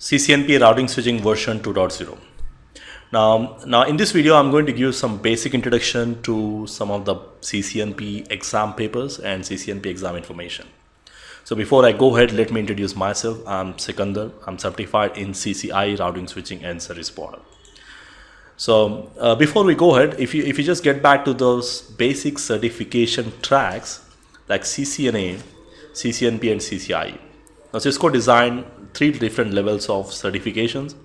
CCNP Routing Switching version 2.0. Now in this video, I'm going to give some basic introduction to some of the CCNP exam papers and CCNP exam information. So before I go ahead, let me introduce myself. I'm Sikandar. I'm certified in CCI Routing Switching and Service Portal. So before we go ahead, if you just get back to those basic certification tracks like CCNA, CCNP and CCI. Now Cisco designed 3 different levels of certifications.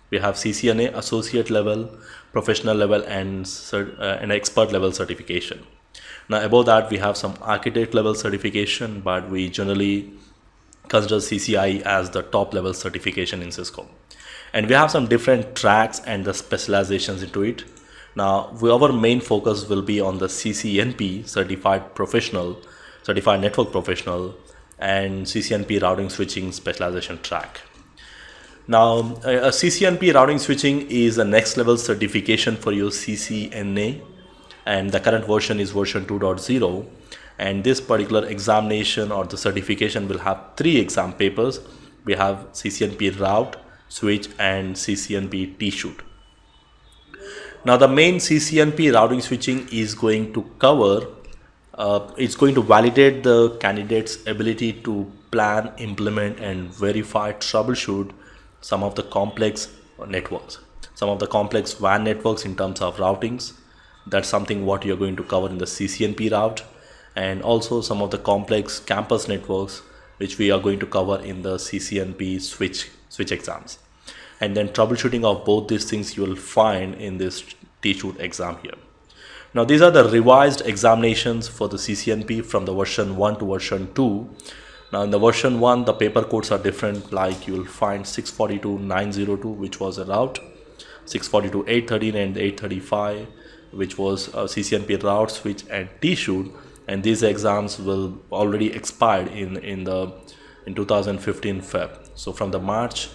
We have CCNA, associate level, professional level and an expert level certification. Now above that we have some architect level certification, but we generally consider CCI as the top level certification in Cisco. And we have some different tracks and the specializations into it. Now our main focus will be on the CCNP Certified Professional, Certified Network Professional and CCNP Routing Switching specialization track. Now a CCNP Routing Switching is a next level certification for your CCNA, and the current version is version 2.0, and this particular examination or the certification will have 3 exam papers. We have CCNP Route, Switch and CCNP T-Shoot. Now the main CCNP Routing Switching is going to cover it's going to validate the candidate's ability to plan, implement and verify, troubleshoot some of the complex networks, some of the complex WAN networks in terms of routings. That's something what you're going to cover in the CCNP route, and also some of the complex campus networks which we are going to cover in the CCNP switch exams. And then troubleshooting of both these things you will find in this T-Shoot exam here. Now these are the revised examinations for the CCNP from the version 1 to version 2. Now in the version 1 the paper codes are different, like you will find 642.902 which was a route, 642.813 and 835 which was CCNP route, switch and T-Shoot, and these exams will already expired in 2015 Feb. So from the March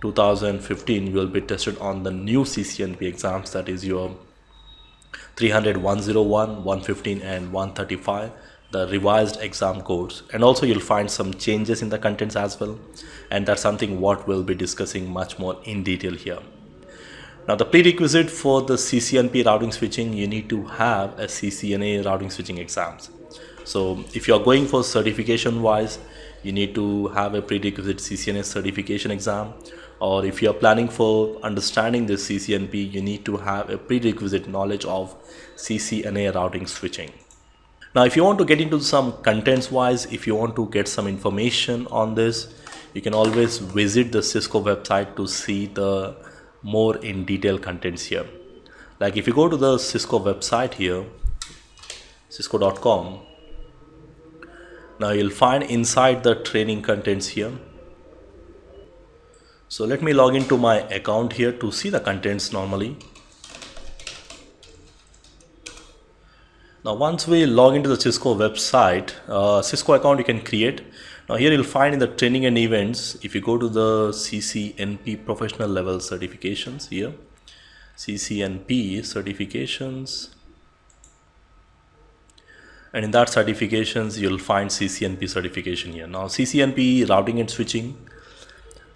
2015 you will be tested on the new CCNP exams, that is your 300, 101, 115 and 135, the revised exam codes. And also you'll find some changes in the contents as well, and that's something what we'll be discussing much more in detail here. Now the prerequisite for the CCNP routing switching, you need to have a CCNA routing switching exams. So if you are going for certification wise, you need to have a prerequisite CCNA certification exam, or if you are planning for understanding this CCNP, you need to have a prerequisite knowledge of CCNA routing switching. Now if you want to get into some contents wise, if you want to get some information on this, you can always visit the Cisco website to see the more in detail contents here. Like if you go to the Cisco website here, cisco.com, now you'll find inside the training contents here. So let me log into my account here to see the contents normally. Now once we log into the Cisco website, Cisco account you can create. Now here you'll find in the training and events, if you go to the CCNP professional level certifications here, CCNP certifications, and in that certifications you'll find CCNP certification here. Now CCNP routing and switching.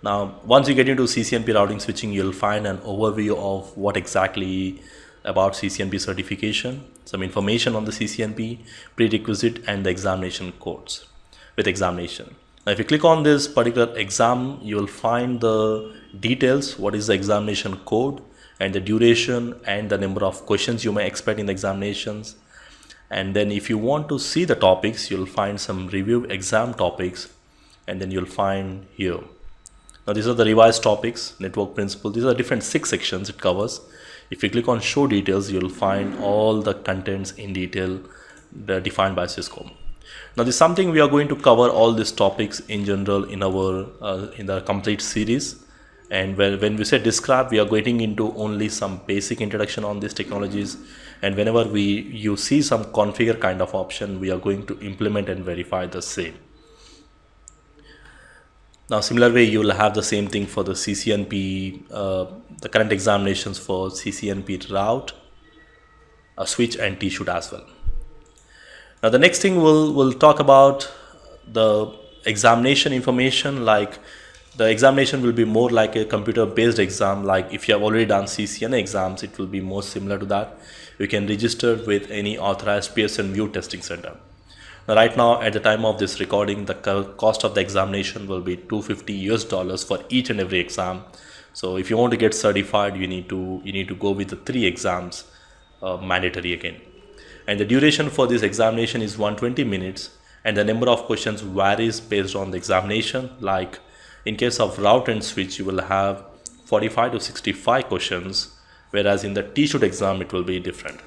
Now once you get into CCNP routing switching, you'll find an overview of what exactly about CCNP certification, some information on the CCNP, prerequisite and the examination codes with examination. Now if you click on this particular exam, you will find the details, what is the examination code and the duration and the number of questions you may expect in the examinations. And then if you want to see the topics, you'll find some review exam topics, and then you'll find here. Now these are the revised topics, network principle. These are different 6 sections it covers. If you click on show details, you'll find all the contents in detail defined by Cisco. Now this is something we are going to cover all these topics in general in our in the complete series. And when we say describe, we are getting into only some basic introduction on these technologies. And whenever you see some configure kind of option, we are going to implement and verify the same. Now similar way you will have the same thing for the CCNP, the current examinations for CCNP route, switch and T-Shoot as well. Now the next thing we'll talk about the examination information, like the examination will be more like a computer based exam. Like if you have already done CCNA exams, it will be more similar to that. You can register with any authorized PSN View testing center. Now, right now at the time of this recording, the cost of the examination will be $250 for each and every exam. So if you want to get certified, you need to go with the 3 exams mandatory again. And the duration for this examination is 120 minutes, and the number of questions varies based on the examination. Like in case of route and switch, you will have 45 to 65 questions, whereas in the T-shoot exam it will be different.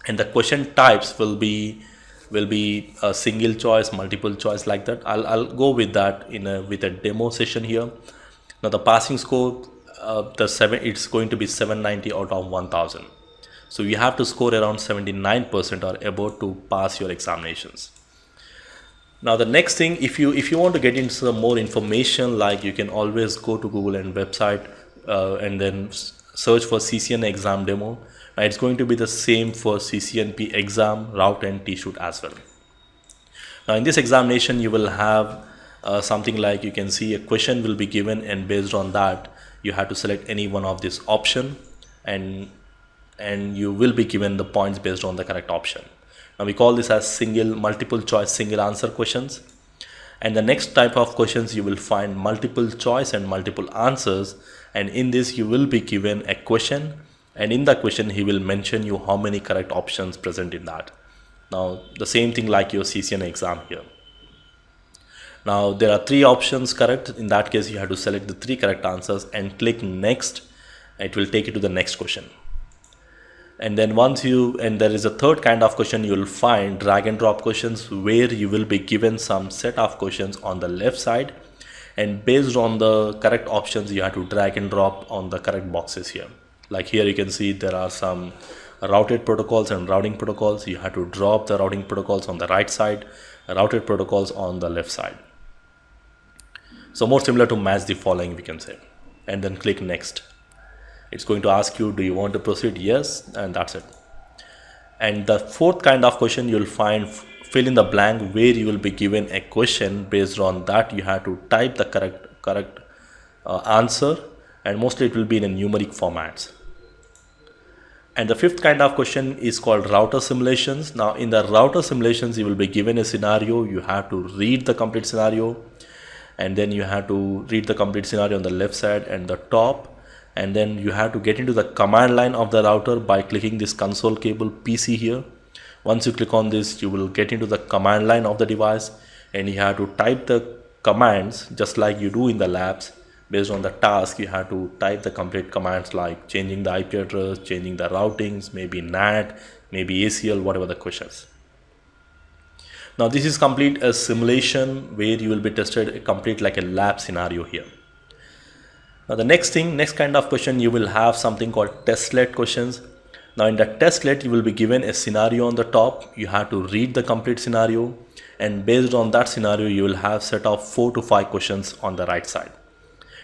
And the question types will be a single choice, multiple choice, like that. I'll go with that with a demo session here. Now the passing score, it's going to be 790 out of 1000. So you have to score around 79% or above to pass your examinations. Now the next thing, if you want to get into some more information, like you can always go to Google and website and then search for CCNA exam demo. Now it's going to be the same for CCNP exam, route and T-shoot as well. Now in this examination you will have something like, you can see a question will be given, and based on that you have to select any one of this option, and you will be given the points based on the correct option. Now we call this as multiple choice single answer questions. And the next type of questions, you will find multiple choice and multiple answers, and in this you will be given a question, and in the question he will mention you how many correct options present in that. Now the same thing like your CCNA exam here. Now there are 3 options correct. In that case you have to select the 3 correct answers and click next. It will take you to the next question. And then there is a third kind of question you will find, drag and drop questions, where you will be given some set of questions on the left side, and based on the correct options you have to drag and drop on the correct boxes here. Like here you can see there are some routed protocols and routing protocols. You have to drop the routing protocols on the right side, routed protocols on the left side. So more similar to match the following, we can say, and then click next. It's going to ask you, do you want to proceed? Yes, and that's it. And the fourth kind of question you'll find, fill in the blank, where you will be given a question. Based on that you have to type the correct answer, and mostly it will be in a numeric formats. And the fifth kind of question is called router simulations. Now in the router simulations you will be given a scenario. You have to read the complete scenario, and then you have to read the complete scenario on the left side and the top. And then you have to get into the command line of the router by clicking this console cable PC here. Once you click on this, you will get into the command line of the device, and you have to type the commands just like you do in the labs. Based on the task, you have to type the complete commands like changing the IP address, changing the routings, maybe NAT, maybe ACL, whatever the questions. Now this is complete a simulation where you will be tested complete like a lab scenario here. Now the next kind of question, you will have something called testlet questions. Now in the testlet you will be given a scenario on the top. You have to read the complete scenario, and based on that scenario you will have set of 4 to 5 questions on the right side.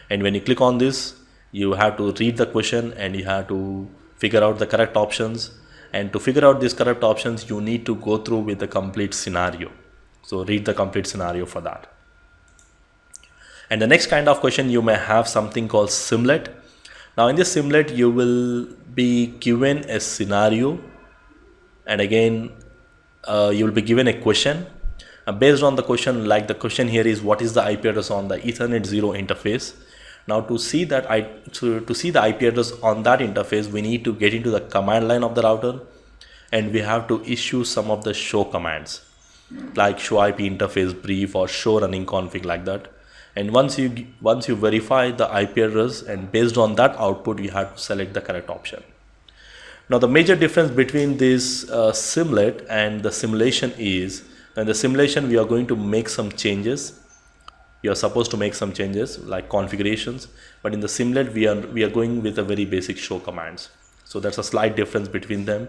And when you click on this, you have to read the question and you have to figure out the correct options. And to figure out these correct options, you need to go through with the complete scenario. So read the complete scenario for that. And the next kind of question, you may have something called simlet. Now in this simlet you will be given a scenario, and again you will be given a question. Based on the question, like the question here is, what is the IP address on the Ethernet 0 interface? Now to see that to see the IP address on that interface, we need to get into the command line of the router, and we have to issue some of the show commands like show IP interface brief or show running config, like that. And once you verify the IP address, and based on that output you have to select the correct option. Now the major difference between this simlet and the simulation is, in the simulation we are going to make some changes. You are supposed to make some changes like configurations, but in the simlet we are going with a very basic show commands. So that's a slight difference between them.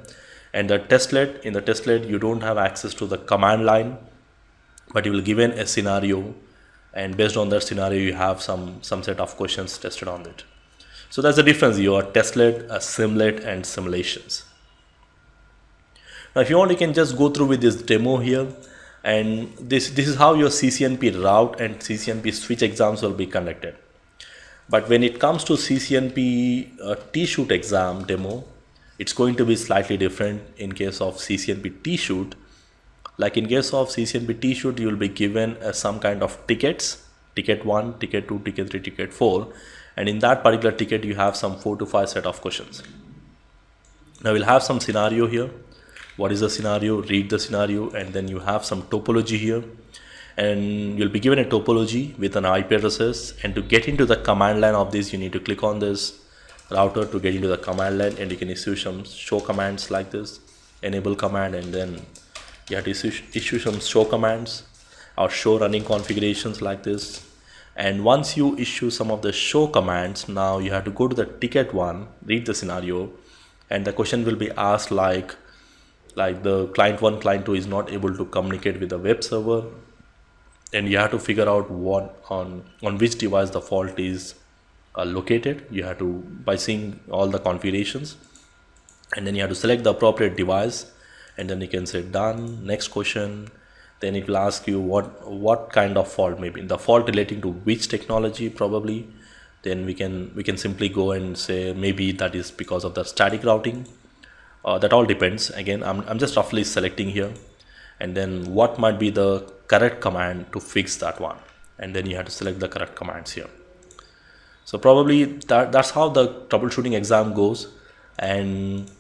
And in the testlet you don't have access to the command line, but you will given a scenario, and based on that scenario you have some set of questions tested on it. So that's the difference. Your testlet, a simlet, and simulations. Now if you want, you can just go through with this demo here. And this is how your CCNP route and CCNP switch exams will be conducted. But when it comes to CCNP T-shoot exam demo, it's going to be slightly different in case of CCNP T-shoot. Like in case of CCNP T-shoot, you will be given some kind of tickets, ticket 1, ticket 2, ticket 3, ticket 4. And in that particular ticket, you have some 4 to 5 set of questions. Now we'll have some scenario here. What is the scenario? Read the scenario, and then you have some topology here. And you'll be given a topology with an IP addresses, and to get into the command line of this, you need to click on this router to get into the command line, and you can issue some show commands like this, enable command, and then you have to issue some show commands or show running configurations like this. And once you issue some of the show commands, now you have to go to the ticket 1, read the scenario, and the question will be asked like the client 1, client 2 is not able to communicate with the web server, and you have to figure out what on which device the fault is located. You have to, by seeing all the configurations, and then you have to select the appropriate device, and then you can say done, next question. Then it will ask you what kind of fault, maybe the fault relating to which technology probably. Then we can simply go and say maybe that is because of the static routing. That all depends. Again, I'm just roughly selecting here, and then what might be the correct command to fix that one, and then you have to select the correct commands here. So probably that's how the troubleshooting exam goes, and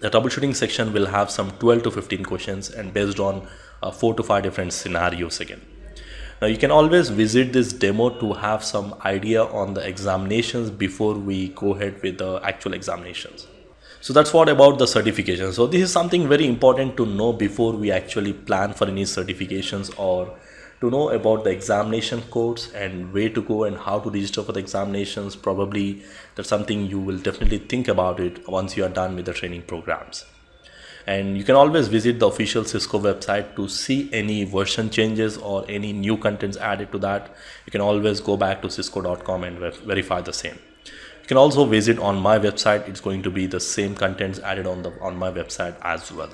the troubleshooting section will have some 12 to 15 questions, and based on 4 to 5 different scenarios again. Now you can always visit this demo to have some idea on the examinations before we go ahead with the actual examinations. So that's what about the certification. So this is something very important to know before we actually plan for any certifications, or to know about the examination codes and where to go and how to register for the examinations. Probably that's something you will definitely think about it once you are done with the training programs. And you can always visit the official Cisco website to see any version changes or any new contents added to that. You can always go back to cisco.com and verify the same. You can also visit on my website. It's going to be the same contents added on my website as well.